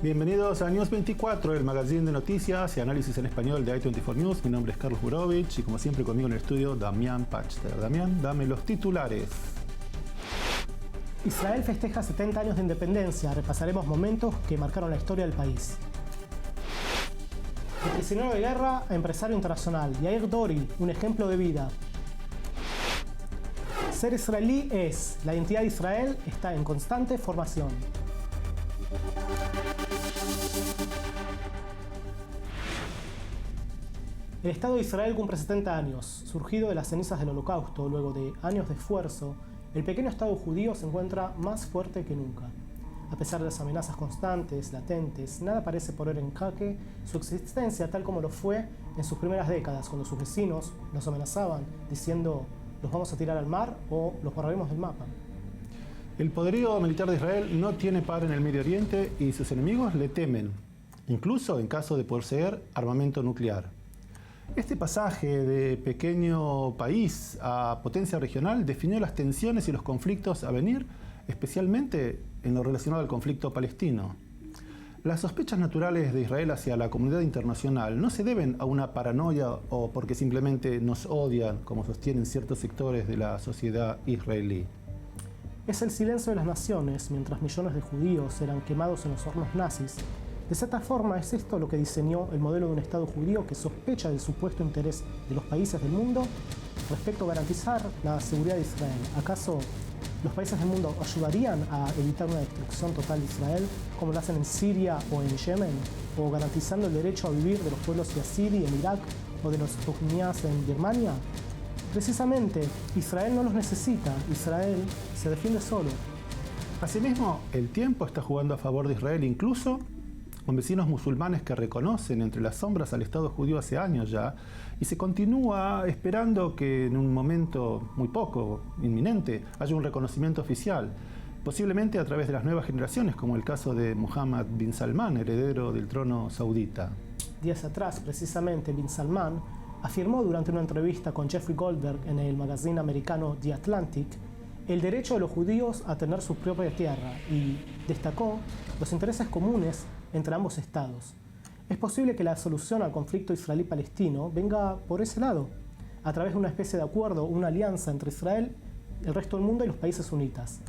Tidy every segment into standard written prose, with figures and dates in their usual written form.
Bienvenidos a News 24, el magazine de noticias y análisis en español de i24 News. Mi nombre es Carlos Burovich y como siempre conmigo en el estudio Damián Pachter. Damián, dame los titulares. Israel festeja 70 años de independencia. Repasaremos momentos que marcaron la historia del país. De prisionero de guerra a empresario internacional, Yair Dori, un ejemplo de vida. Ser israelí es, la identidad de Israel está en constante formación. El Estado de Israel cumple 70 años. Surgido de las cenizas del Holocausto, luego de años de esfuerzo, el pequeño Estado judío se encuentra más fuerte que nunca. A pesar de las amenazas constantes, latentes, nada parece poner en jaque su existencia tal como lo fue en sus primeras décadas, cuando sus vecinos los amenazaban diciendo «los vamos a tirar al mar» o «los borraremos del mapa». El poderío militar de Israel no tiene par en el Medio Oriente y sus enemigos le temen, incluso en caso de poseer armamento nuclear. Este pasaje de pequeño país a potencia regional definió las tensiones y los conflictos a venir, especialmente en lo relacionado al conflicto palestino. Las sospechas naturales de Israel hacia la comunidad internacional no se deben a una paranoia o porque simplemente nos odian, como sostienen ciertos sectores de la sociedad israelí. Es el silencio de las naciones mientras millones de judíos eran quemados en los hornos nazis. De cierta forma, es esto lo que diseñó el modelo de un Estado judío que sospecha del supuesto interés de los países del mundo respecto a garantizar la seguridad de Israel. ¿Acaso los países del mundo ayudarían a evitar una destrucción total de Israel, como lo hacen en Siria o en Yemen? ¿O garantizando el derecho a vivir de los pueblos yazidi en Irak o de los rohingya's en Birmania? Precisamente, Israel no los necesita, Israel se defiende solo. Asimismo, el tiempo está jugando a favor de Israel, incluso con vecinos musulmanes que reconocen entre las sombras al Estado judío hace años ya, y se continúa esperando que en un momento muy poco, inminente, haya un reconocimiento oficial, posiblemente a través de las nuevas generaciones, como el caso de Mohammed bin Salman, heredero del trono saudita. Días atrás, precisamente, bin Salman afirmó durante una entrevista con Jeffrey Goldberg en el magazine americano The Atlantic el derecho de los judíos a tener su propia tierra y destacó los intereses comunes entre ambos estados. Es posible que la solución al conflicto israelí-palestino venga por ese lado, a través de una especie de acuerdo, una alianza entre Israel, el resto del mundo y los países sunitas.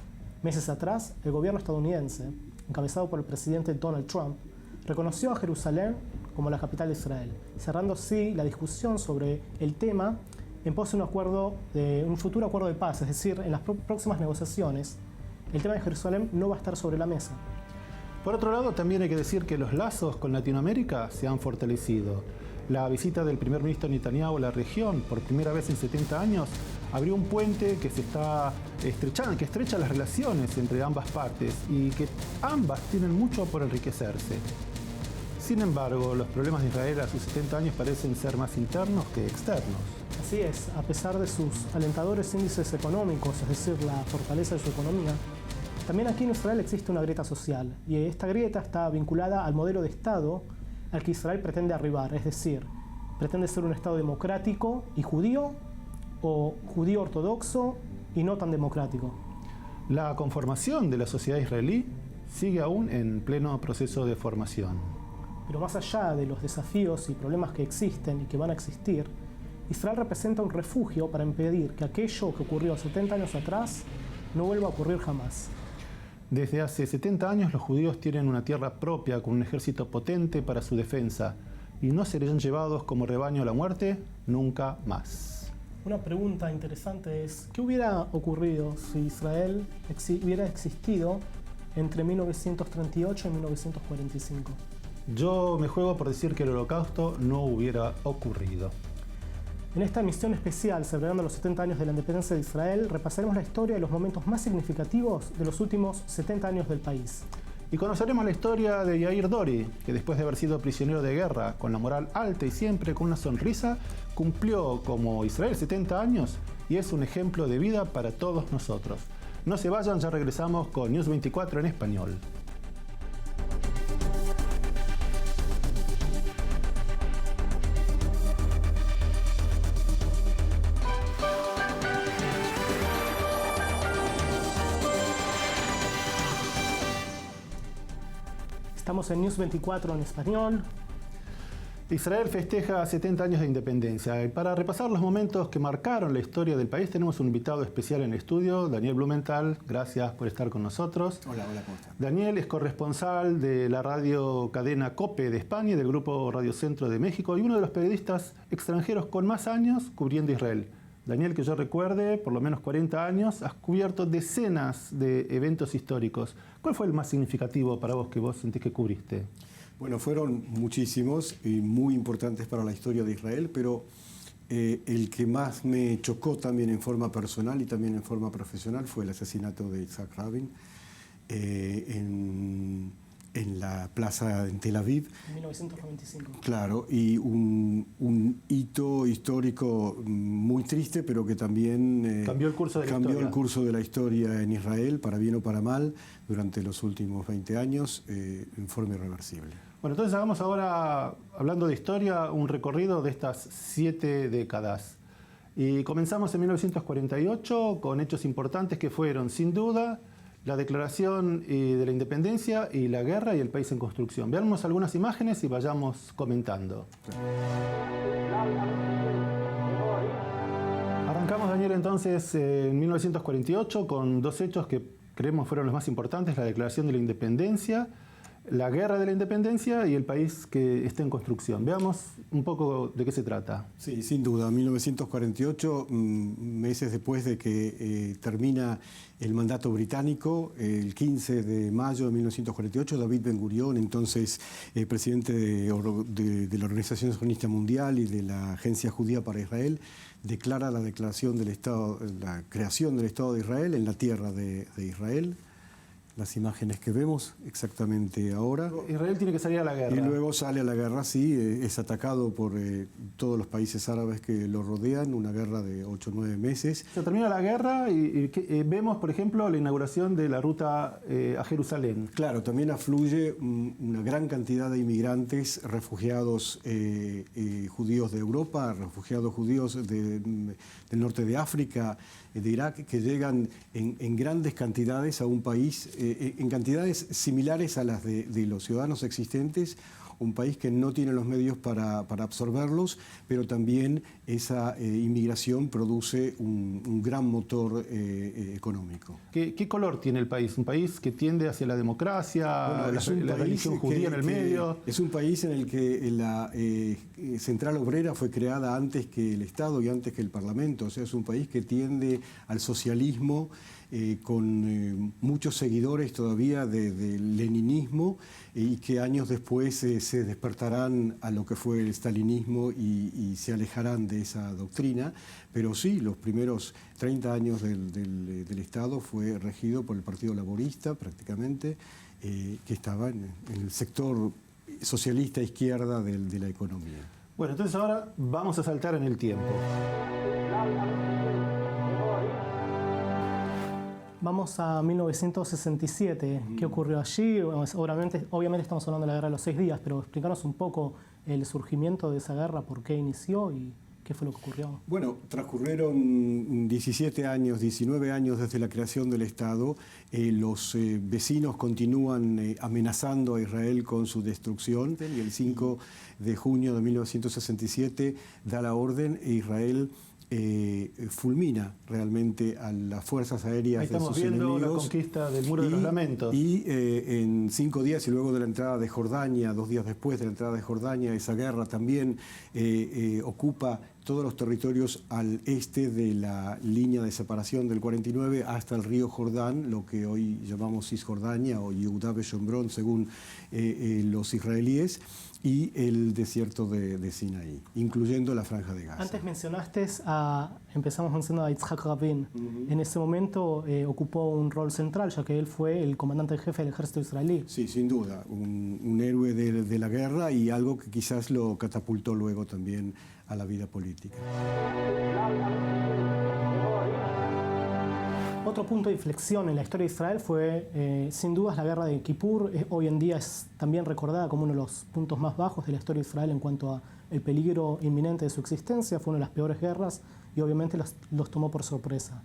Meses atrás, el gobierno estadounidense, encabezado por el presidente Donald Trump, reconoció a Jerusalén como la capital de Israel, cerrando así la discusión sobre el tema en pos de un futuro acuerdo de paz, es decir, en las próximas negociaciones, el tema de Jerusalén no va a estar sobre la mesa. Por otro lado, también hay que decir que los lazos con Latinoamérica se han fortalecido. La visita del primer ministro Netanyahu a la región, por primera vez en 70 años, abrió un puente que se está estrechando, que estrecha las relaciones entre ambas partes y que ambas tienen mucho por enriquecerse. Sin embargo, los problemas de Israel a sus 70 años parecen ser más internos que externos. Así es, a pesar de sus alentadores índices económicos, es decir, la fortaleza de su economía, también aquí en Israel existe una grieta social, y esta grieta está vinculada al modelo de Estado al que Israel pretende arribar, es decir, pretende ser un Estado democrático y judío, o judío ortodoxo y no tan democrático. La conformación de la sociedad israelí sigue aún en pleno proceso de formación. Pero más allá de los desafíos y problemas que existen y que van a existir, Israel representa un refugio para impedir que aquello que ocurrió 70 años atrás no vuelva a ocurrir jamás. Desde hace 70 años los judíos tienen una tierra propia con un ejército potente para su defensa y no serían llevados como rebaño a la muerte nunca más. Una pregunta interesante es, ¿qué hubiera ocurrido si Israel hubiera existido entre 1938 y 1945? Yo me juego por decir que el Holocausto no hubiera ocurrido. En esta emisión especial, celebrando los 70 años de la independencia de Israel, repasaremos la historia de los momentos más significativos de los últimos 70 años del país. Y conoceremos la historia de Yair Dori, que después de haber sido prisionero de guerra, con la moral alta y siempre con una sonrisa, cumplió como Israel 70 años y es un ejemplo de vida para todos nosotros. No se vayan, ya regresamos con News 24 en español. Estamos en News 24 en español. Israel festeja 70 años de independencia. Y para repasar los momentos que marcaron la historia del país, tenemos un invitado especial en el estudio, Daniel Blumenthal. Gracias por estar con nosotros. Hola, ¿cómo estás? Daniel es corresponsal de la radio cadena COPE de España y del grupo Radio Centro de México y uno de los periodistas extranjeros con más años cubriendo Israel. Daniel, que yo recuerde, por lo menos 40 años, has cubierto decenas de eventos históricos. ¿Cuál fue el más significativo para vos que vos sentís que cubriste? Bueno, fueron muchísimos y muy importantes para la historia de Israel, pero el que más me chocó también en forma personal y también en forma profesional fue el asesinato de Yitzhak Rabin en la plaza en Tel Aviv. En 1995. Claro, y un hito histórico muy triste, pero que también cambió el curso de la historia en Israel, para bien o para mal, durante los últimos 20 años, en forma irreversible. Bueno, entonces hagamos ahora, hablando de historia, un recorrido de estas 7 décadas. Y comenzamos en 1948 con hechos importantes que fueron, sin duda, la declaración de la independencia y la guerra y el país en construcción. Veamos algunas imágenes y vayamos comentando. Arrancamos, Daniel, entonces en 1948 con 2 hechos que creemos fueron los más importantes: la declaración de la independencia, la guerra de la independencia y el país que está en construcción. Veamos un poco de qué se trata. Sí, sin duda. 1948, meses después de que termina el mandato británico, el 15 de mayo de 1948, David Ben-Gurión, entonces presidente de la Organización Sionista Mundial y de la Agencia Judía para Israel, declara la declaración del Estado, la creación del Estado de Israel en la tierra de Israel. Las imágenes que vemos exactamente ahora. Israel tiene que salir a la guerra. Y luego sale a la guerra, sí, es atacado por todos los países árabes que lo rodean, una guerra de 8 o 9 meses. Se termina la guerra y vemos, por ejemplo, la inauguración de la ruta a Jerusalén. Claro, también afluye una gran cantidad de inmigrantes, refugiados judíos de Europa, refugiados judíos del norte de África, de Irak, que llegan en grandes cantidades a un país, en cantidades similares a las de los ciudadanos existentes, un país que no tiene los medios para absorberlos, pero también esa inmigración produce un gran motor económico. ¿Qué color tiene el país? ¿Un país que tiende hacia la democracia, bueno, la religión judía en el medio? Es un país en el que la Central Obrera fue creada antes que el Estado y antes que el Parlamento. O sea, es un país que tiende al socialismo, con muchos seguidores todavía del leninismo y que años después se despertarán a lo que fue el stalinismo y se alejarán de esa doctrina. Pero sí, los primeros 30 años del Estado fue regido por el Partido Laborista prácticamente, que estaba en el sector socialista izquierda de la economía. Bueno, entonces ahora vamos a saltar en el tiempo. Vamos a 1967. ¿Qué ocurrió allí? Obviamente estamos hablando de la guerra de los 6 días, pero explícanos un poco el surgimiento de esa guerra, por qué inició y qué fue lo que ocurrió. Bueno, transcurrieron 17 años, 19 años desde la creación del Estado. Los vecinos continúan amenazando a Israel con su destrucción y el 5 de junio de 1967 da la orden e Israel fulmina realmente a las fuerzas aéreas de sus enemigos. Estamos viendo la conquista del Muro de los Lamentos. Y en 5 días y luego de la entrada de Jordania, 2 días después de la entrada de Jordania, esa guerra también ocupa todos los territorios al este de la línea de separación del 49 hasta el río Jordán, lo que hoy llamamos Cisjordania o Yehudá Beshomrón según los israelíes, y el desierto de Sinaí, incluyendo la Franja de Gaza. Antes empezamos mencionando a Yitzhak Rabin. En ese momento ocupó un rol central, ya que él fue el comandante en jefe del ejército israelí. Sí, sin duda, un héroe de la guerra y algo que quizás lo catapultó luego también a la vida política. Otro punto de inflexión en la historia de Israel fue, sin dudas, la guerra de Kippur. Hoy en día es también recordada como uno de los puntos más bajos de la historia de Israel en cuanto al peligro inminente de su existencia. Fue una de las peores guerras y y obviamente los tomó por sorpresa.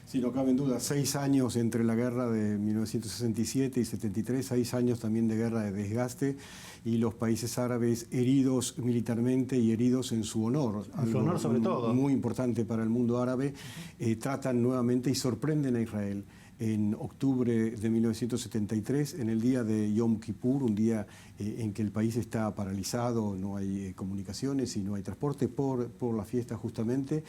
Sí, no cabe en duda, 6 años entre la guerra de 1967 y 73, 6 años también de guerra de desgaste y los países árabes heridos militarmente y heridos en su honor. En su honor sobre todo. Muy importante para el mundo árabe, tratan nuevamente y sorprenden a Israel. En octubre de 1973, en el día de Yom Kippur, un día en que el país está paralizado, no hay comunicaciones y no hay transporte por la fiesta justamente,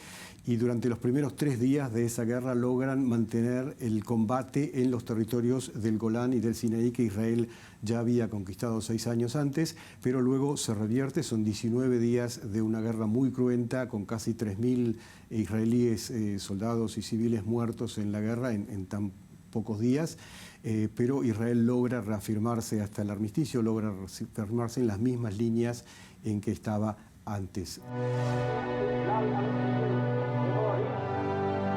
y durante los primeros 3 días de esa guerra logran mantener el combate en los territorios del Golán y del Sinaí que Israel ya había conquistado 6 años antes, pero luego se revierte, son 19 días de una guerra muy cruenta con casi 3.000 israelíes, soldados y civiles muertos en la guerra en tan pocos días, pero Israel logra reafirmarse hasta el armisticio, logra reafirmarse en las mismas líneas en que estaba antes.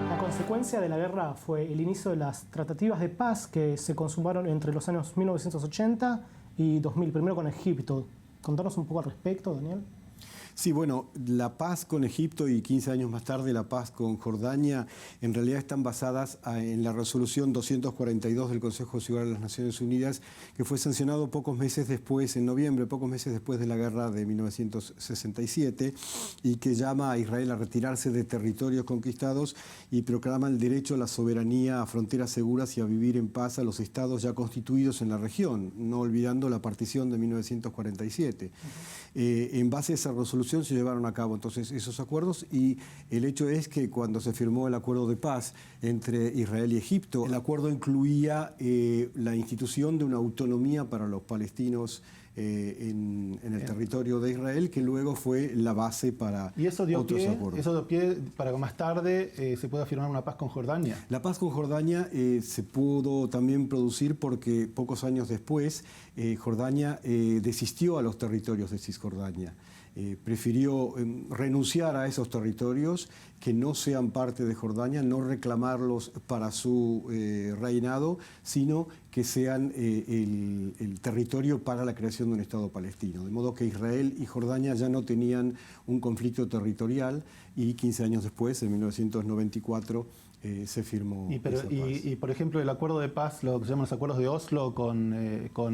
La consecuencia de la guerra fue el inicio de las tratativas de paz que se consumaron entre los años 1980 y 2000, primero con Egipto. Contanos un poco al respecto, Daniel. Sí, bueno, la paz con Egipto y 15 años más tarde la paz con Jordania en realidad están basadas en la resolución 242 del Consejo de Seguridad de las Naciones Unidas, que fue sancionado pocos meses después, en noviembre, pocos meses después de la guerra de 1967, y que llama a Israel a retirarse de territorios conquistados y proclama el derecho a la soberanía, a fronteras seguras y a vivir en paz a los estados ya constituidos en la región, no olvidando la partición de 1947. En base a esa resolución se llevaron a cabo entonces esos acuerdos y el hecho es que cuando se firmó el acuerdo de paz entre Israel y Egipto, el acuerdo incluía la institución de una autonomía para los palestinos en el territorio de Israel, que luego fue la base para otros acuerdos. Eso dio pie para que más tarde se pueda firmar una paz con Jordania. La paz con Jordania se pudo también producir porque pocos años después Jordania desistió a los territorios de Cisjordania. Prefirió renunciar a esos territorios, que no sean parte de Jordania, no reclamarlos para su reinado, sino que sean el territorio para la creación de un Estado palestino. De modo que Israel y Jordania ya no tenían un conflicto territorial y 15 años después, en 1994, se firmó esa paz. Y, por ejemplo, el acuerdo de paz, lo que se llaman los acuerdos de Oslo con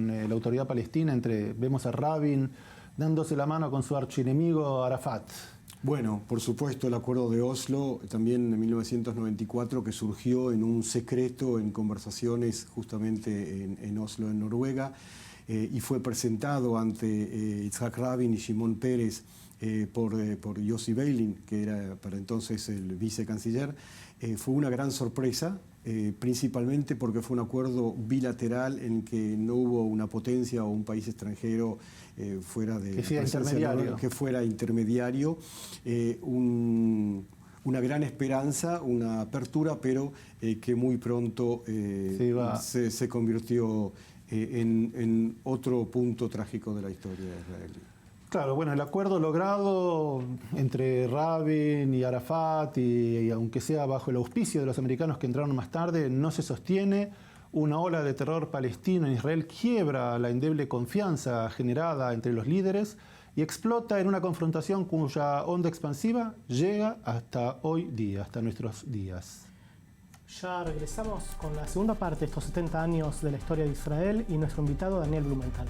la autoridad palestina, vemos a Rabin dándose la mano con su archienemigo Arafat. Bueno, por supuesto, el acuerdo de Oslo, también en 1994, que surgió en un secreto, en conversaciones justamente en Oslo, en Noruega, y fue presentado ante Yitzhak Rabin y Shimon Peres por Yossi Beilin, que era para entonces el vicecanciller. Fue una gran sorpresa, principalmente porque fue un acuerdo bilateral en que no hubo una potencia o un país extranjero fuera de que fuera intermediario, una gran esperanza, una apertura, pero que muy pronto se convirtió en otro punto trágico de la historia israelí. Claro, bueno, el acuerdo logrado entre Rabin y Arafat, y aunque sea bajo el auspicio de los americanos que entraron más tarde, no se sostiene. Una ola de terror palestino en Israel quiebra la endeble confianza generada entre los líderes y explota en una confrontación cuya onda expansiva llega hasta hoy día, hasta nuestros días. Ya regresamos con la segunda parte de estos 70 años de la historia de Israel y nuestro invitado Daniel Blumenthal.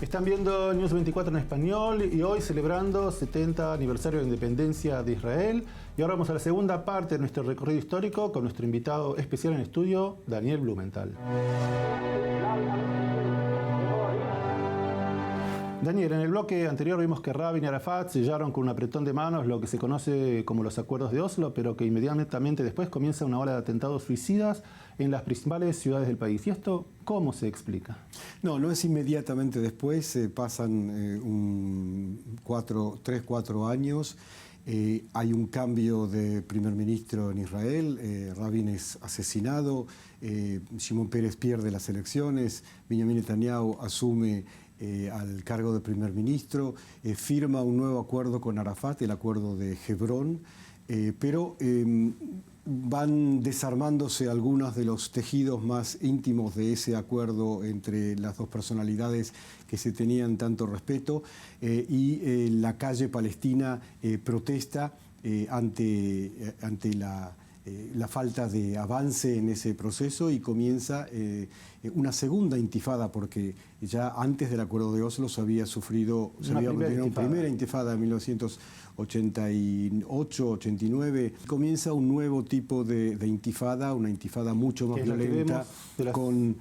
Están viendo News 24 en español y hoy celebrando 70 aniversario de independencia de Israel. Y ahora vamos a la segunda parte de nuestro recorrido histórico con nuestro invitado especial en estudio, Daniel Blumenthal. Daniel, en el bloque anterior vimos que Rabin y Arafat sellaron con un apretón de manos lo que se conoce como los acuerdos de Oslo, pero que inmediatamente después comienza una ola de atentados suicidas en las principales ciudades del país. ¿Y esto cómo se explica? No es inmediatamente después, pasan 3-4 años. Hay un cambio de primer ministro en Israel, Rabin es asesinado, Shimon Peres pierde las elecciones, Benjamin Netanyahu asume al cargo de primer ministro, firma un nuevo acuerdo con Arafat, el acuerdo de Hebrón, pero van desarmándose algunos de los tejidos más íntimos de ese acuerdo entre las dos personalidades que se tenían tanto respeto, y la calle palestina protesta ante la falta de avance en ese proceso, y comienza una segunda intifada, porque ya antes del acuerdo de Oslo se había sufrido una primera intifada en 1988-89. Comienza un nuevo tipo de intifada, una intifada mucho más violenta, con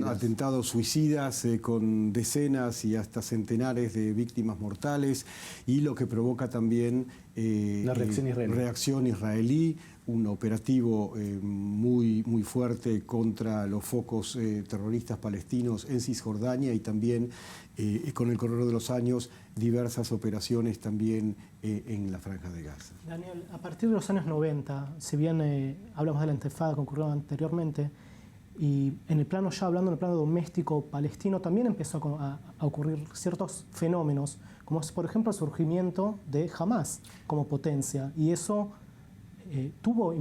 atentados suicidas, con decenas y hasta centenares de víctimas mortales, y lo que provoca también la reacción israelí, un operativo muy fuerte contra los focos terroristas palestinos en Cisjordania, y también con el correr de los años diversas operaciones también en la Franja de Gaza. Daniel, a partir de los años 90, si bien hablamos de la intifada que ocurrió anteriormente, y en el plano, ya hablando en el plano doméstico palestino, también empezó a ocurrir ciertos fenómenos, como es, por ejemplo, el surgimiento de Hamas como potencia, y eso tuvo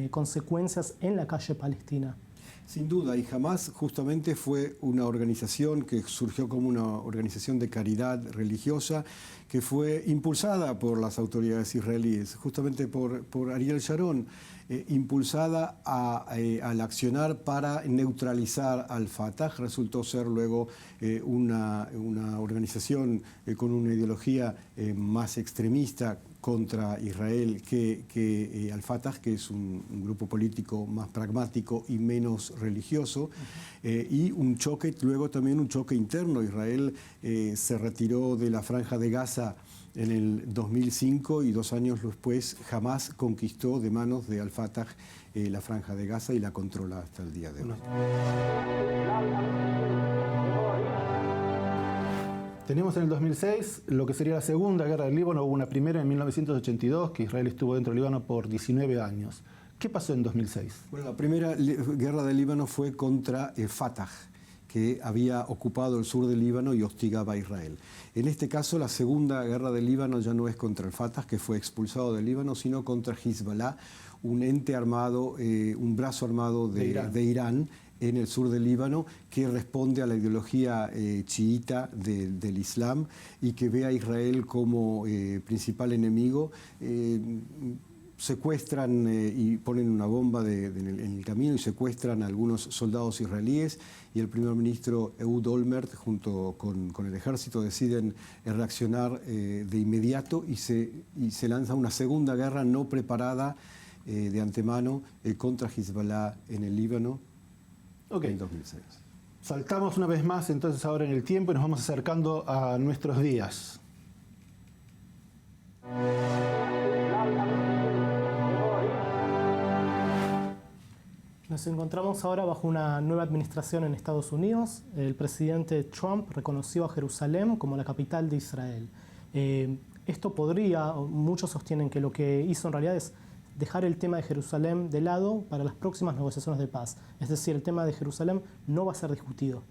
consecuencias en la calle palestina. Sin duda, y Hamas justamente fue una organización que surgió como una organización de caridad religiosa, que fue impulsada por las autoridades israelíes, justamente por Ariel Sharon, impulsada al accionar para neutralizar al Fatah. Resultó ser luego una organización con una ideología más extremista contra Israel que al Fatah, que es un grupo político más pragmático y menos religioso, y luego también un choque interno. Israel se retiró de la Franja de Gaza en el 2005, y 2 años después Hamas conquistó de manos de al-Fatah la Franja de Gaza y la controla hasta el día de hoy. Tenemos en el 2006 lo que sería la Segunda Guerra del Líbano. Hubo una primera en 1982, que Israel estuvo dentro del Líbano por 19 años. ¿Qué pasó en 2006? Bueno, la primera guerra del Líbano fue contra Fatah, que había ocupado el sur del Líbano y hostigaba a Israel. En este caso, la Segunda Guerra del Líbano ya no es contra el Fatah, que fue expulsado del Líbano, sino contra Hezbollah, un ente armado, un brazo armado de Irán en el sur del Líbano, que responde a la ideología chiita del Islam, y que ve a Israel como principal enemigo. Secuestran y ponen una bomba en el camino y secuestran a algunos soldados israelíes, y el primer ministro Ehud Olmert junto con el ejército deciden reaccionar de inmediato, y se lanza una segunda guerra no preparada de antemano contra Hezbollah en el Líbano. En 2006. Saltamos una vez más entonces ahora en el tiempo y nos vamos acercando a nuestros días. Nos encontramos ahora bajo una nueva administración en Estados Unidos. El presidente Trump reconoció a Jerusalén como la capital de Israel. Esto muchos sostienen que lo que hizo en realidad es dejar el tema de Jerusalén de lado para las próximas negociaciones de paz. Es decir, el tema de Jerusalén no va a ser discutido.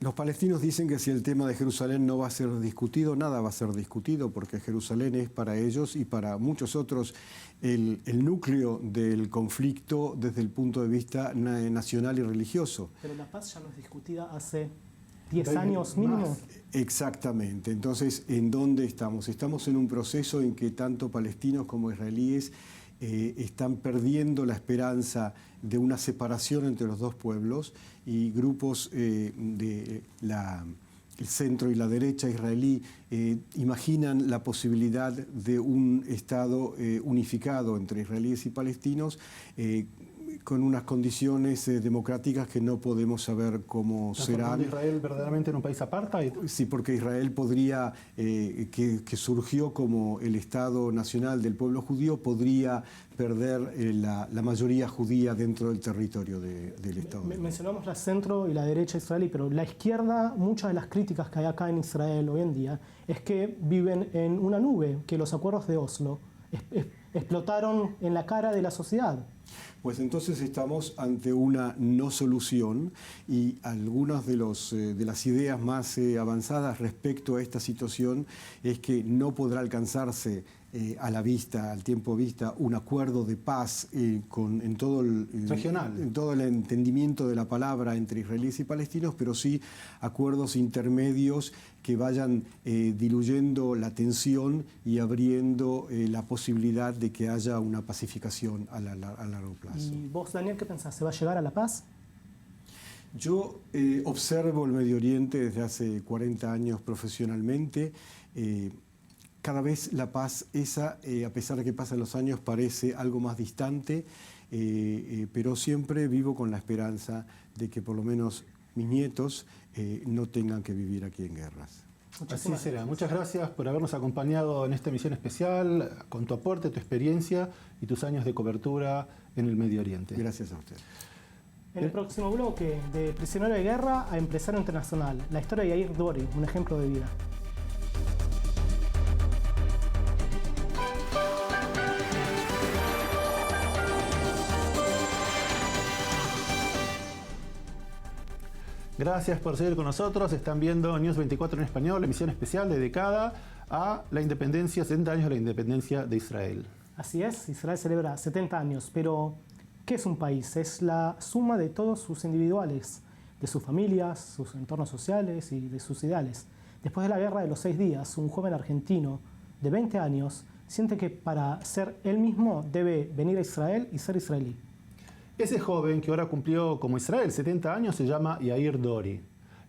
Los palestinos dicen que si el tema de Jerusalén no va a ser discutido, nada va a ser discutido, porque Jerusalén es para ellos y para muchos otros el núcleo del conflicto desde el punto de vista nacional y religioso. Pero la paz ya no es discutida hace 10 años mínimo. Exactamente. Entonces, ¿en dónde estamos? Estamos en un proceso en que tanto palestinos como israelíes están perdiendo la esperanza de una separación entre los dos pueblos, y grupos del centro y la derecha israelí imaginan la posibilidad de un Estado unificado entre israelíes y palestinos, con unas condiciones democráticas que no podemos saber cómo serán. ¿Israel verdaderamente en un país apartheid? Sí, porque Israel podría, que surgió como el Estado nacional del pueblo judío, podría perder la mayoría judía dentro del territorio del Estado. Mencionamos la centro y la derecha israelí, pero la izquierda, muchas de las críticas que hay acá en Israel hoy en día es que viven en una nube, que los acuerdos de Oslo explotaron en la cara de la sociedad. Pues entonces estamos ante una no solución y algunas de las ideas más avanzadas respecto a esta situación es que no podrá alcanzarse a la vista, al tiempo vista, un acuerdo de paz en todo el entendimiento de la palabra entre israelíes y palestinos, pero sí acuerdos intermedios que vayan diluyendo la tensión y abriendo la posibilidad de que haya una pacificación a largo plazo. ¿Y vos, Daniel, qué pensás? ¿Se va a llegar a la paz? Yo observo el Medio Oriente desde hace 40 años profesionalmente. Cada vez la paz esa, a pesar de que pasan los años, parece algo más distante, pero siempre vivo con la esperanza de que por lo menos mis nietos no tengan que vivir aquí en guerras. Así será. Muchas gracias por habernos acompañado en esta emisión especial, con tu aporte, tu experiencia y tus años de cobertura en el Medio Oriente. Gracias a usted. En el próximo bloque, de prisionero de guerra a empresario internacional, la historia de Yair Dori, un ejemplo de vida. Gracias por seguir con nosotros. Están viendo News 24 en español, emisión especial dedicada a la independencia, 70 años de la independencia de Israel. Así es, Israel celebra 70 años, pero ¿qué es un país? Es la suma de todos sus individuales, de sus familias, sus entornos sociales y de sus ideales. Después de la Guerra de los 6 días, un joven argentino de 20 años siente que para ser él mismo debe venir a Israel y ser israelí. Ese joven que ahora cumplió como Israel 70 años se llama Yair Dori.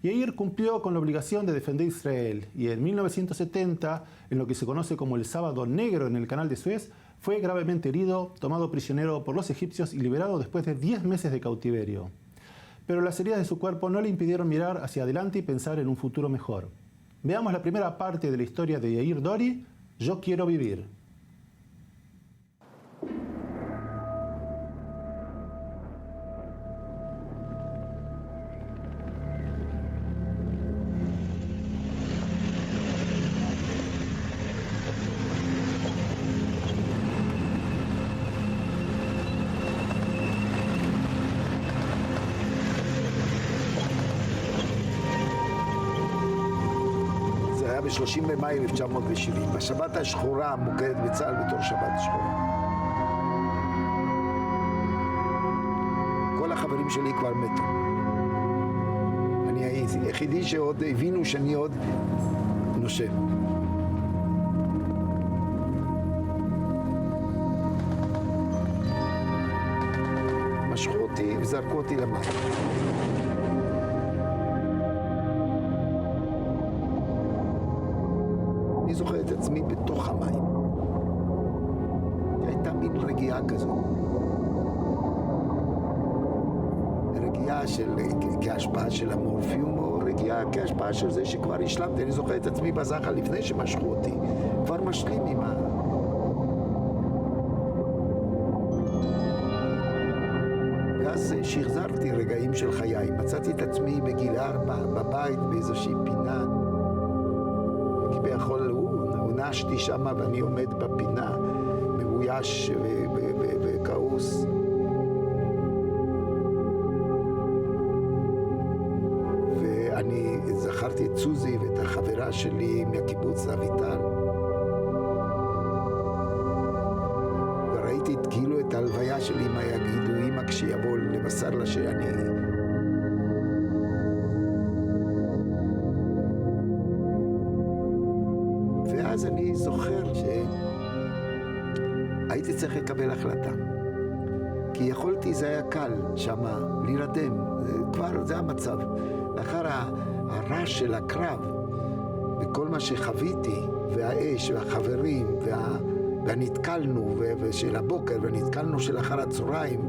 Yair cumplió con la obligación de defender Israel y en 1970, en lo que se conoce como el Sábado Negro en el Canal de Suez, fue gravemente herido, tomado prisionero por los egipcios y liberado después de 10 meses de cautiverio. Pero las heridas de su cuerpo no le impidieron mirar hacia adelante y pensar en un futuro mejor. Veamos la primera parte de la historia de Yair Dori, Yo quiero vivir. ב-30 במאי 1970, בשבת השחורה המוכרת בצה"ל בתור שבת שחורה. כל החברים שלי כבר מתו. אני היחידי שעוד הבינו שאני עוד נושם. משכו אותי וזרקו אותי למים. אני זוכר את עצמי בתוך המים. הייתה מין רגיעה כזאת. רגיעה של, כהשפעה של המורפיום, או רגיעה כהשפעה של זה שכבר השלמתי. אני זוכר את עצמי בזחל לפני שמשכו אותי. כבר משלים עם ה... ואז שחזרתי רגעים של חיי. מצאתי את עצמי בגיל 4, בבית, באיזושהי פינה. כביכול הונשתי שמה ואני עומד בפינה, מבויש וכעוס. ואני זכרתי את סוזי ואת החברה שלי מהקיבוץ אביטל. וראיתי כאילו את ההלוויה של אמא, יגידו אמא כשיבוא לבשר לה שאני... ואז אני זוכר שהייתי צריך לקבל החלטה. כי יכולתי, זה היה קל שמה, להירדם, כבר זה המצב. לאחר הרעש של הקרב, וכל מה שחוויתי, והאש, והחברים, והנתקלנו, ושל הבוקר, והנתקלנו של אחר הצהריים,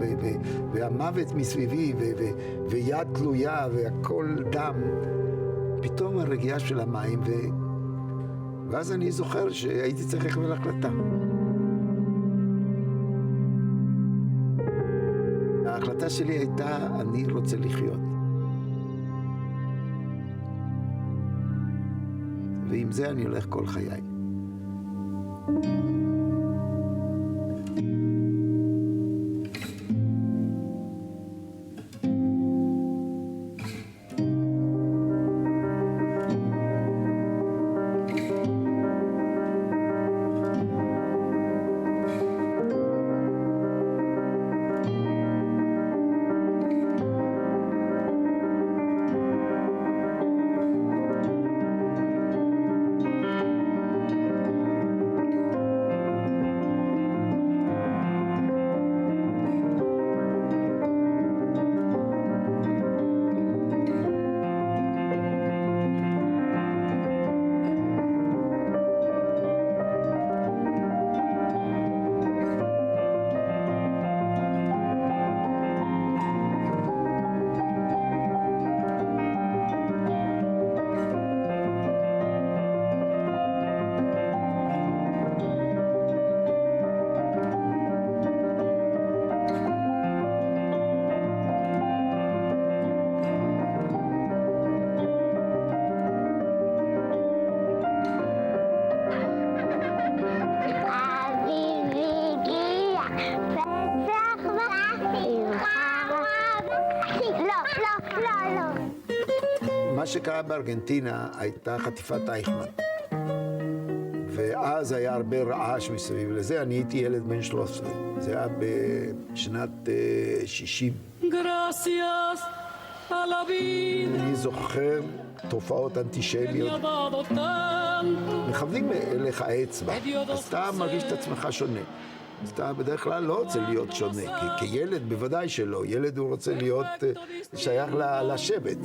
והמוות מסביבי, ויד תלויה, והכל דם. פתאום הרגיעה של המים, ואז אני זוכר שהייתי צריך לקבל החלטה. ההחלטה שלי הייתה, אני רוצה לחיות. ועם זה אני הולך כל חיי. שקרה בארגנטינה הייתה חטיפת אייכמן. ואז היה הרבה רעש מסביב לזה, אני הייתי ילד בן 13. זה היה בשנת 60. אני זוכר תופעות אנטישמיות. מכוונים אליך האצבע, אז אתה מרגיש את עצמך שונה. אז אתה בדרך כלל לא רוצה להיות שונה, כילד בוודאי שלא. ילד הוא רוצה להיות שייך לשבט.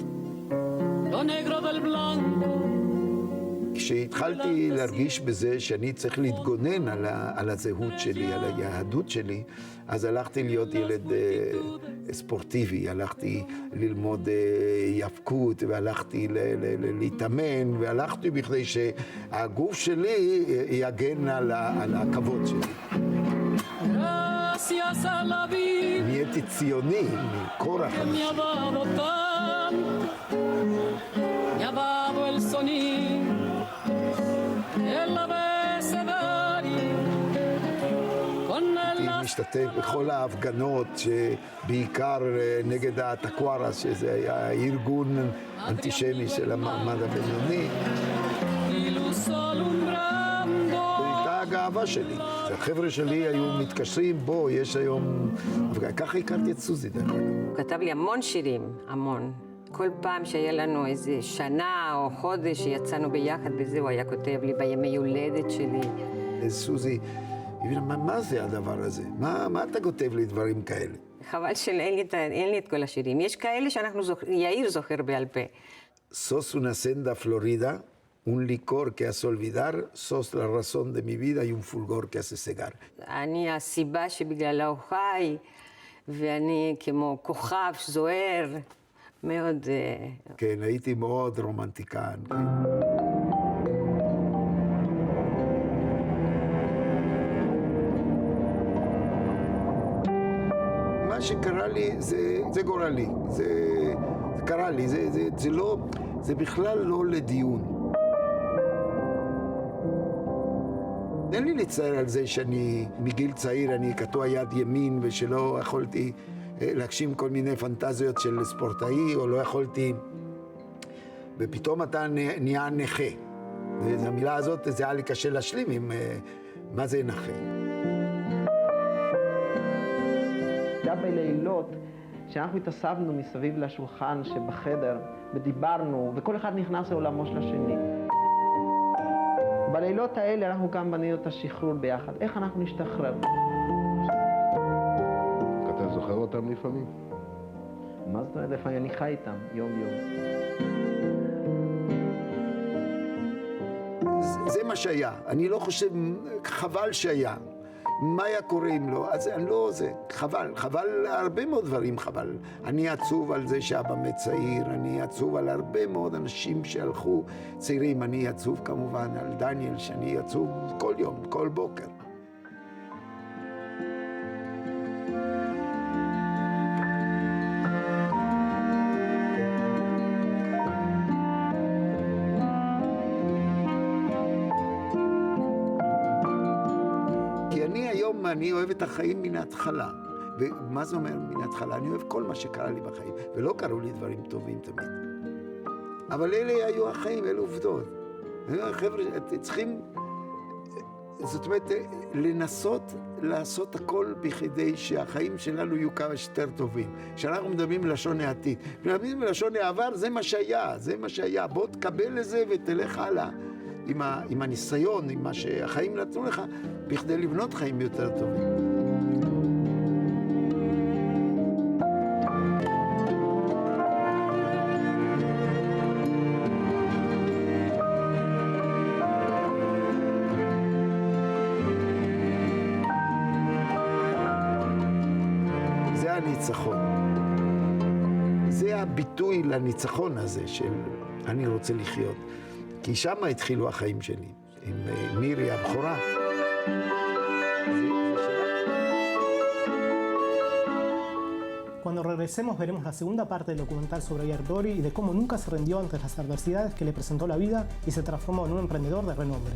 כשהתחלתי להרגיש בזה שאני צריך להתגונן על הזהות שלי, על היהדות שלי, אז הלכתי להיות ילד ספורטיבי, הלכתי ללמוד יאבקות, והלכתי להתאמן, והלכתי בכדי שהגוף שלי יגן על הכבוד שלי. נהייתי ציוני, מכורח אנשים. משתתף בכל ההפגנות, שבעיקר נגד הטקוארה, שזה היה ארגון אנטישמי של המעמד הבינוני. הייתה הגאווה שלי. החבר'ה שלי היו מתקשרים, בוא, יש היום... ככה הכרתי את סוזי דרך אגב. הוא כתב לי המון שירים, המון. כל פעם שהיה לנו איזה שנה או חודש שיצאנו ביחד בזה, הוא היה כותב לי בימי הולדת שלי. סוזי, מה זה הדבר הזה? מה אתה כותב לי דברים כאלה? חבל שאין לי את כל השירים. יש כאלה יאיר זוכר בעל פה. Sos una senda florida, un licor que hace olvidar, sos la razón de mi vida y un fulgor que hace cegar. אני הסיבה שבגללה הוא חי, ואני כמו כוכב זוהר, מאוד... כן, הייתי מאוד רומנטיקן. מה שקרה לי זה גורלי, זה קרה לי, זה בכלל לא לדיון. אין לי לצייר על זה שאני מגיל צעיר, אני קטוע יד ימין ושלא יכולתי להגשים כל מיני פנטזיות של ספורטאי, או לא יכולתי, ופתאום אתה נהיה נכה. המילה הזאת, זה היה לי קשה להשלים עם מה זה נכה. גם בלילות, שאנחנו התאספנו מסביב לשולחן שבחדר ודיברנו, וכל אחד נכנס לעולמו של השני. בלילות האלה אנחנו גם בנינו את השחרור ביחד. איך אנחנו נשתחרר? אתה זוכר אותם לפעמים? מה זאת אומרת? לפעמים אני חי איתם, יום-יום. זה מה שהיה. אני לא חושב, חבל שהיה. מה היה קורה אם לא? אז אני לא זה. חבל הרבה מאוד דברים חבל. אני עצוב על זה שאבא מת צעיר, אני עצוב על הרבה מאוד אנשים שהלכו צעירים. אני עצוב כמובן על דניאל, שאני עצוב כל יום, כל בוקר. אני אוהב את החיים מן ההתחלה. ומה זה אומר מן ההתחלה? אני אוהב כל מה שקרה לי בחיים, ולא קראו לי דברים טובים תמיד. אבל אלה היו החיים, אלה עובדות. חבר'ה, צריכים, זאת אומרת, לנסות לעשות הכל בכדי שהחיים שלנו יהיו כמה שיותר טובים. כשאנחנו מדברים בלשון העתיד. מדברים בלשון העבר, זה מה שהיה, זה מה שהיה. בוא תקבל לזה ותלך הלאה. עם הניסיון, עם מה שהחיים נתנו לך, בכדי לבנות חיים יותר טובים. זה הניצחון. זה הביטוי לניצחון הזה של אני רוצה לחיות. כי שם התחילו החיים שלי, עם מירי הבכורה. Cuando regresemos veremos la segunda parte del documental sobre Yair Dori y de cómo nunca se rindió ante las adversidades que le presentó la vida y se transformó en un emprendedor de renombre.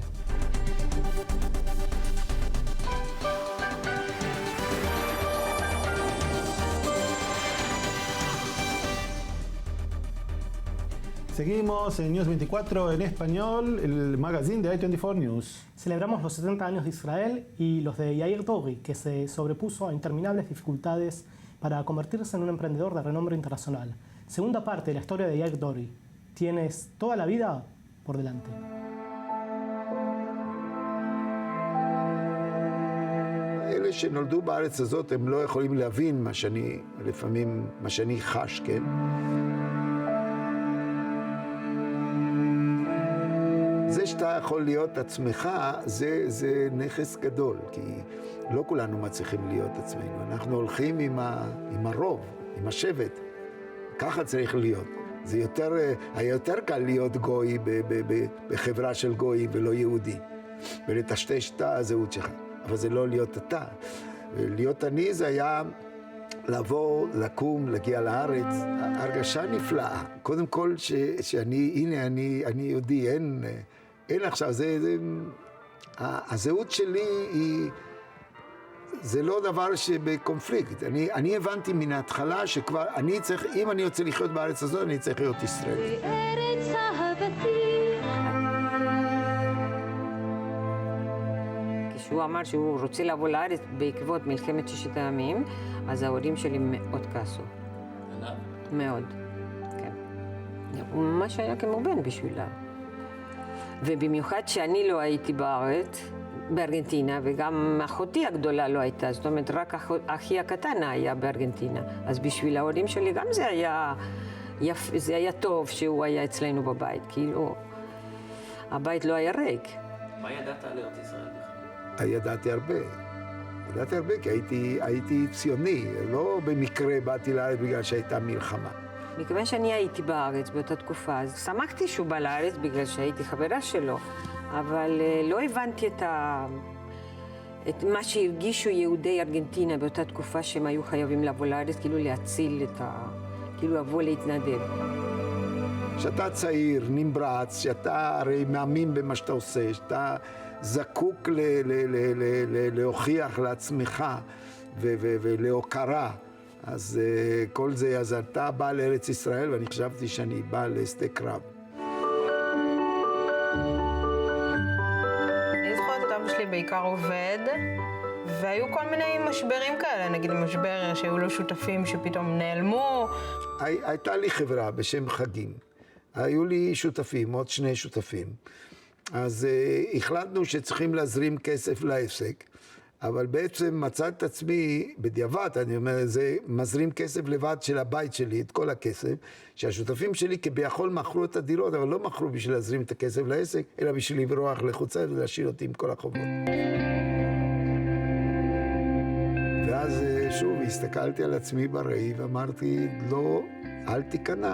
Seguimos en News 24 en español, el magazine de I24 News. Celebramos los 70 años de Israel y los de Yair Dori, que se sobrepuso a interminables dificultades para convertirse en un emprendedor de renombre internacional. Segunda parte de la historia de Yair Dori. Tienes toda la vida por delante. אלה שנולדו בארץ הזאת הם לא יכולים להבין מה שאני, לפעמים, מה שאני חש, כן? זה שאתה יכול להיות עצמך, זה נכס גדול, כי לא כולנו מצליחים להיות עצמנו. אנחנו הולכים עם הרוב, עם השבט. ככה צריך להיות. זה היה יותר קל להיות גוי בחברה של גוי ולא יהודי, ולטשטש את הזהות שלך. אבל זה לא להיות אתה. להיות אני זה היה לבוא, לקום, להגיע לארץ. הרגשה נפלאה. קודם כל שאני, הנה, אני יהודי, אין עכשיו, הזהות שלי היא, זה לא דבר שבקונפליקט. אני הבנתי מן ההתחלה שכבר, אני צריך, אם אני רוצה לחיות בארץ הזאת, אני צריך להיות ישראלי. בארץ אהבתי. כשהוא אמר שהוא רוצה לבוא לארץ בעקבות מלחמת ששת הימים, אז ההורים שלי מאוד כעסו. מאוד, כן. הוא ממש היה כמו בן בשבילה. ובמיוחד שאני לא הייתי בארץ, בארגנטינה, וגם אחותי הגדולה לא הייתה, זאת אומרת, רק אחי הקטן היה בארגנטינה. אז בשביל ההורים שלי גם זה היה טוב שהוא היה אצלנו בבית, כאילו, הבית לא היה ריק. מה ידעת על ארץ ישראל? ידעתי הרבה, כי הייתי ציוני, לא במקרה באתי לארץ בגלל שהייתה מלחמה. מכיוון שאני הייתי בארץ באותה תקופה, אז שמחתי שהוא בא לארץ בגלל שהייתי חברה שלו, אבל לא הבנתי את מה שהרגישו יהודי ארגנטינה באותה תקופה שהם היו חייבים לבוא לארץ, כאילו להציל כאילו לבוא להתנדב. שאתה צעיר, נמרץ, שאתה הרי מאמין במה שאתה עושה, שאתה זקוק להוכיח לעצמך ולהוקרה, אז כל זה, אז אתה בא לארץ ישראל ואני חשבתי שאני בא לשדה קרב. אני זוכרת את אבא שלי בעיקר עובד, והיו כל מיני משברים כאלה, נגיד משבר שהיו לו שותפים שפתאום נעלמו. הייתה לי חברה בשם חגים, היו לי שותפים, עוד 2 שותפים. אז החלטנו שצריכים להזרים כסף לעסק, אבל בעצם מצאתי את עצמי, בדיעבד, אני אומר, זה מזרים כסף לבד של הבית שלי, את כל הכסף, שהשותפים שלי כביכול מכרו את הדירות, אבל לא מכרו בשביל להזרים את הכסף לעסק, אלא בשביל לברוח לחוצה ולהשאיר אותי עם כל החובות. ואז שוב הסתכלתי על עצמי בראי ואמרתי, לא, אל תיכנע.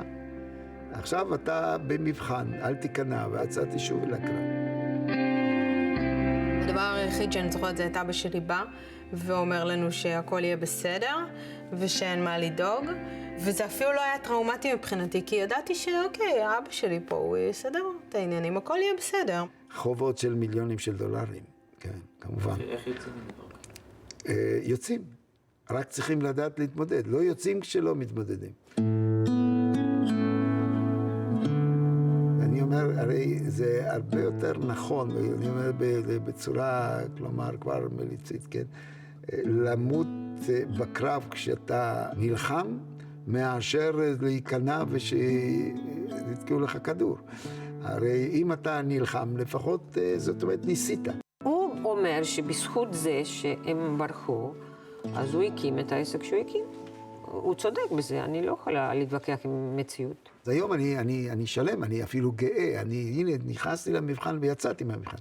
עכשיו אתה במבחן, אל תיכנע, ויצאתי שוב לקרב. הדבר היחיד שאני זוכרת זה את אבא שלי בא ואומר לנו שהכל יהיה בסדר ושאין מה לדאוג, וזה אפילו לא היה טראומטי מבחינתי, כי ידעתי שאוקיי, אבא שלי פה, הוא יסדר את העניינים, הכל יהיה בסדר. חובות של מיליונים של דולרים, כן, כמובן. איך יוצאים מדבר? יוצאים, רק צריכים לדעת להתמודד, לא יוצאים כשלא מתמודדים. אני אומר, הרי זה הרבה יותר נכון, אני אומר בצורה, כלומר, כבר מליצית, כן? למות בקרב כשאתה נלחם, מאשר להיכנע ושתתקעו לך כדור. הרי אם אתה נלחם, לפחות זאת אומרת ניסית. הוא אומר שבזכות זה שהם ברחו, אז הוא הקים את העסק שהוא הקים. הוא צודק בזה, אני לא יכולה להתווכח עם מציאות. אז היום אני שלם, אני אפילו גאה, הנה נכנסתי למבחן ויצאתי מהמבחן.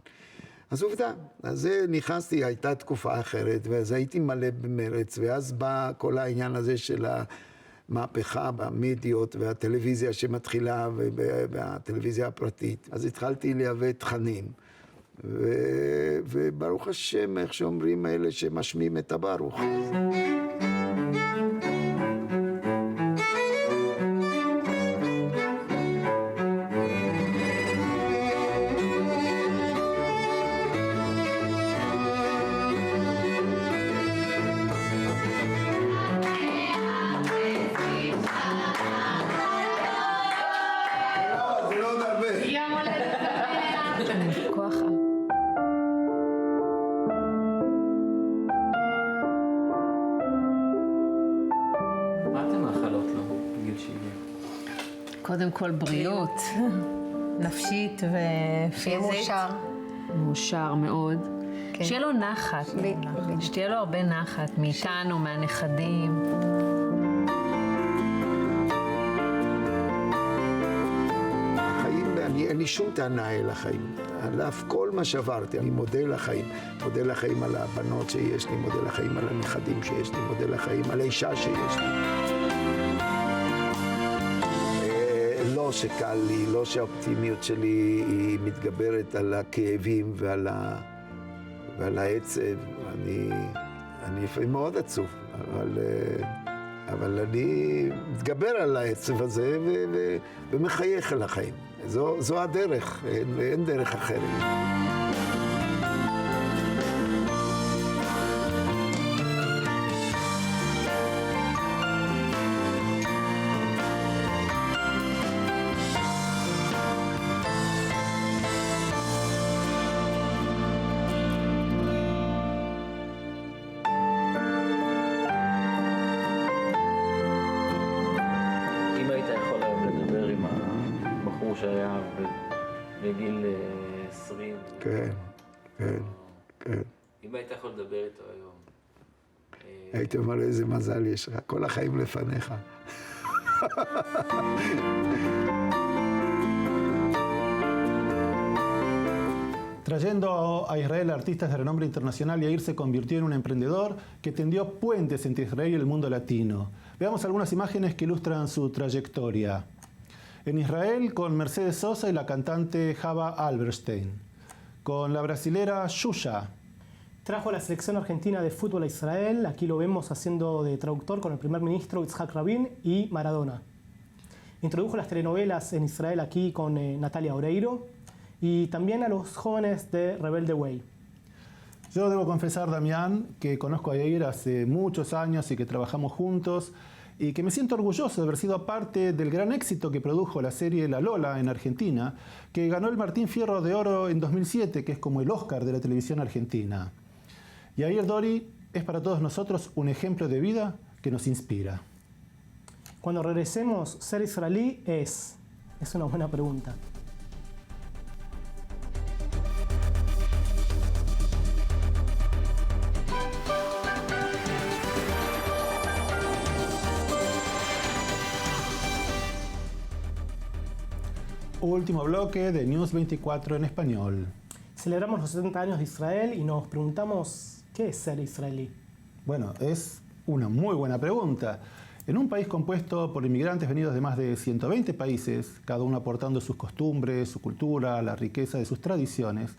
אז עובדה, אז נכנסתי, הייתה תקופה אחרת, ואז הייתי מלא במרץ, ואז בא כל העניין הזה של המהפכה במדיות והטלוויזיה שמתחילה, והטלוויזיה הפרטית. אז התחלתי להביא תכנים, וברוך השם, איך שאומרים האלה שמשמיעים את הברוך. קודם כל בריאות. נפשית שיהיה ופיזית. מאושר מאוד. כן. שיהיה לו נחת. שתהיה לו הרבה נחת מאיתנו, מהנכדים. אין לי שום טענה אל החיים, על אף כל מה שעברתי, אני מודה לחיים. מודה לחיים על הבנות שיש לי, מודה לחיים על הנכדים שיש לי, מודה לחיים על האישה שיש לי. לא שקל לי, לא שהאופטימיות שלי היא מתגברת על הכאבים ועל העצב. אני לפעמים מאוד עצוב, אבל אני מתגבר על העצב הזה ומחייך על החיים. זו הדרך, אין דרך אחרת. אם היית יכול היום לדבר עם הבחור שהיה בגיל 20... כן. אם היית יכול לדבר איתו היום... הייתי אומר, איזה מזל יש לך, כל החיים לפניך. Trayendo a Israel artistas de renombre internacional, Yair se convirtió en un emprendedor que tendió puentes entre Israel y el mundo latino. Veamos algunas imágenes que ilustran su trayectoria. En Israel con Mercedes Sosa y la cantante Java Alberstein. Con la brasilera Xuxa. Trajo a la selección argentina de fútbol a Israel, aquí lo vemos haciendo de traductor con el primer ministro Yitzhak Rabin y Maradona. Introdujo las telenovelas en Israel aquí con Natalia Oreiro y también a los jóvenes de Rebelde Way. Yo debo confesar, Damián, que conozco a Yair hace muchos años y que trabajamos juntos y que me siento orgulloso de haber sido parte del gran éxito que produjo la serie La Lola en Argentina, que ganó el Martín Fierro de Oro en 2007, que es como el Oscar de la televisión argentina. Yair Dori es para todos nosotros un ejemplo de vida que nos inspira. Cuando regresemos, ¿ser israelí es una buena pregunta. Último bloque de News 24 en español. Celebramos los 70 años de Israel y nos preguntamos, ¿qué es ser israelí? Bueno, es una muy buena pregunta. En un país compuesto por inmigrantes venidos de más de 120 países, cada uno aportando sus costumbres, su cultura, la riqueza de sus tradiciones,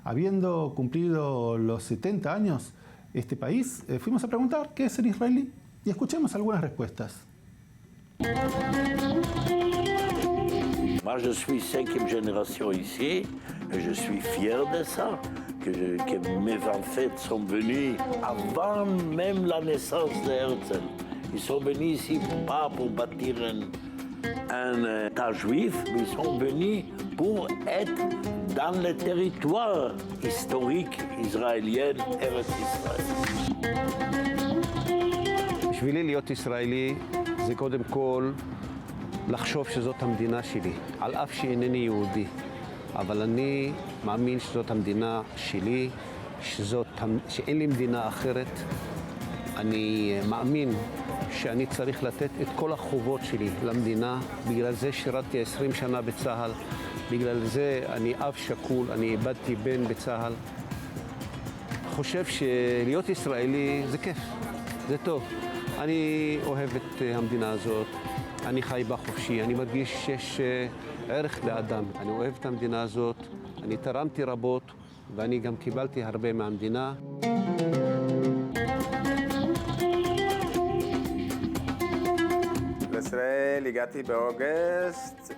habiendo cumplido los 70 años, este país, fuimos a preguntar qué es ser israelí y escuchemos algunas respuestas. Moi, je suis 5e génération ici, et je suis fier de ça, que mes ancêtres sont venus avant même la naissance d'Herzl. Ils sont venus ici pas pour bâtir un État juif, mais ils sont venus pour être dans le territoire historique israélien, Eretz Israël. בשבילי להיות ישראלי זה קודם כל לחשוב שזאת המדינה שלי, על אף שאינני יהודי. אבל אני מאמין שזאת המדינה שלי, שאין לי מדינה אחרת. אני מאמין שאני צריך לתת את כל החובות שלי למדינה. בגלל זה שירתתי 20 שנה בצה"ל. בגלל זה אני אב שכול, אני איבדתי בן בצה"ל. חושב שלהיות ישראלי זה כיף, זה טוב. אני אוהב את המדינה הזאת. אני חי בה חופשי, אני מרגיש שיש ערך לאדם. אני אוהב את המדינה הזאת, אני תרמתי רבות, ואני גם קיבלתי הרבה מהמדינה. לישראל הגעתי באוגוסט,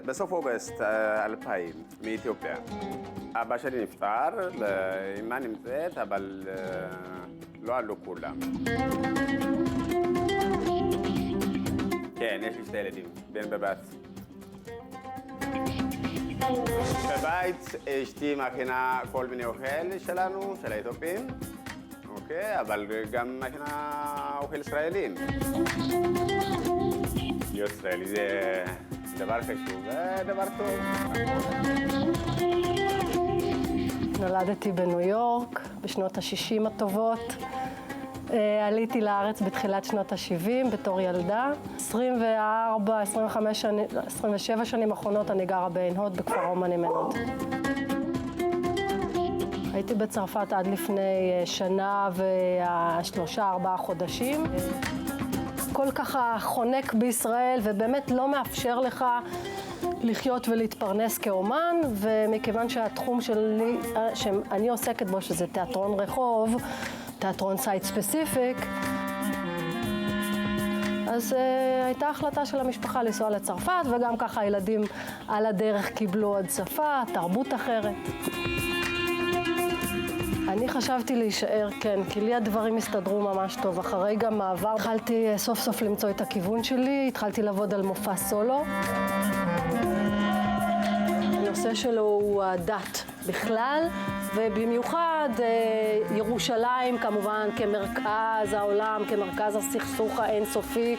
בסוף אוגוסט 2000, מאתיופיה. אבא שלי נפטר, אמא נמצאת, אבל לא עלו כולם. כן, יש לי 2 ילדים, בן ובת. בבית אשתי מכינה כל מיני אוכל שלנו, של האתיופים, אוקיי? אבל גם מכינה אוכל ישראלים. להיות ישראלי זה דבר חשוב ודבר טוב. נולדתי בניו יורק בשנות ה-60 הטובות. עליתי לארץ בתחילת שנות ה-70 בתור ילדה. 27 שנים האחרונות אני גרה בעין הוד בכפר אומנים עין הוד. הייתי בצרפת עד לפני שנה ו3-4 חודשים. כל ככה חונק בישראל ובאמת לא מאפשר לך לחיות ולהתפרנס כאומן, ומכיוון שהתחום שלי, שאני עוסקת בו, שזה תיאטרון רחוב, תיאטרון סייט ספציפיק, אז הייתה החלטה של המשפחה לנסוע לצרפת, וגם ככה הילדים על הדרך קיבלו עוד שפה, תרבות אחרת. אני חשבתי להישאר, כן, כי לי הדברים הסתדרו ממש טוב. אחרי גם מעבר התחלתי סוף סוף למצוא את הכיוון שלי, התחלתי לעבוד על מופע סולו. הנושא שלו הוא הדת בכלל, ובמיוחד ירושלים כמובן כמרכז העולם, כמרכז הסכסוך האינסופי,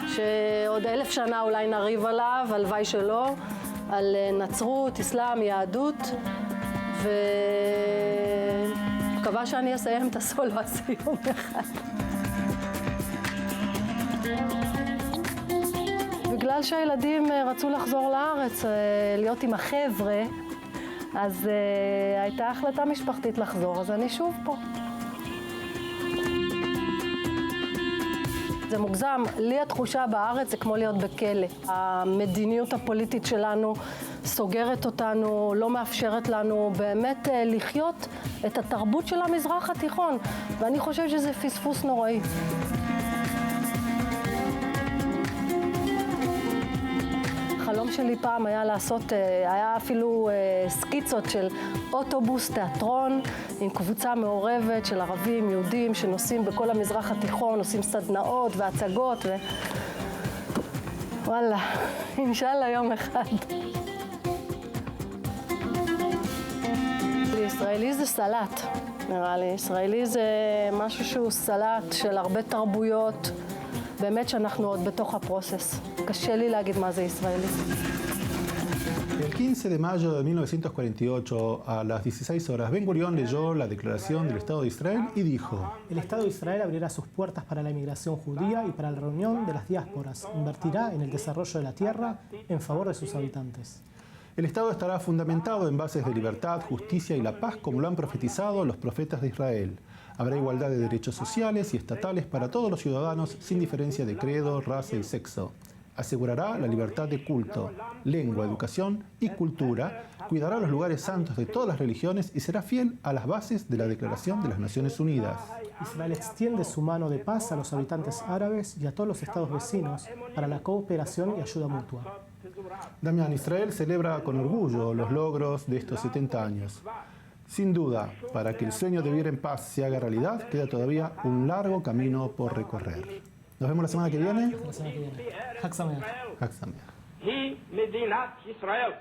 שעוד 1000 שנה אולי נריב עליו, הלוואי שלא, על נצרות, אסלאם, יהדות, ומקווה שאני אסיים את הסולו הזה יום אחד. בגלל שהילדים רצו לחזור לארץ, להיות עם החבר'ה, אז הייתה החלטה משפחתית לחזור, אז אני שוב פה. זה מוגזם, לי התחושה בארץ זה כמו להיות בכלא. המדיניות הפוליטית שלנו סוגרת אותנו, לא מאפשרת לנו באמת לחיות את התרבות של המזרח התיכון, ואני חושבת שזה פספוס נוראי. החלום שלי פעם היה לעשות, היה אפילו סקיצות של אוטובוס תיאטרון עם קבוצה מעורבת של ערבים, יהודים, שנוסעים בכל המזרח התיכון, עושים סדנאות והצגות וואלה, אינשאללה יום אחד. ישראלי זה סלט, נראה לי. ישראלי זה משהו שהוא סלט של הרבה תרבויות. באמת שאנחנו עוד בתוך הפרוסס. קשה לי להגיד מה זה ישראלי. El 15 de mayo de 1948, a las 16 horas, Ben Gurión leyó la declaración del Estado de Israel y dijo: El Estado de Israel abrirá sus puertas para la inmigración judía y para la reunión de las diásporas. Invertirá en el desarrollo de la tierra en favor de sus habitantes. El Estado estará fundamentado en bases de libertad, justicia y la paz, como lo han profetizado los profetas de Israel. Habrá igualdad de derechos sociales y estatales para todos los ciudadanos, sin diferencia de credo, raza y sexo. Asegurará la libertad de culto, lengua, educación y cultura, cuidará los lugares santos de todas las religiones y será fiel a las bases de la Declaración de las Naciones Unidas. Israel extiende su mano de paz a los habitantes árabes y a todos los estados vecinos para la cooperación y ayuda mutua. Damián, Israel celebra con orgullo los logros de estos 70 años. Sin duda, para que el sueño de vivir en paz se haga realidad, queda todavía un largo camino por recorrer. Nos vemos la semana que viene. Hag Sameach. Hag Sameach. היא מדינת ישראל.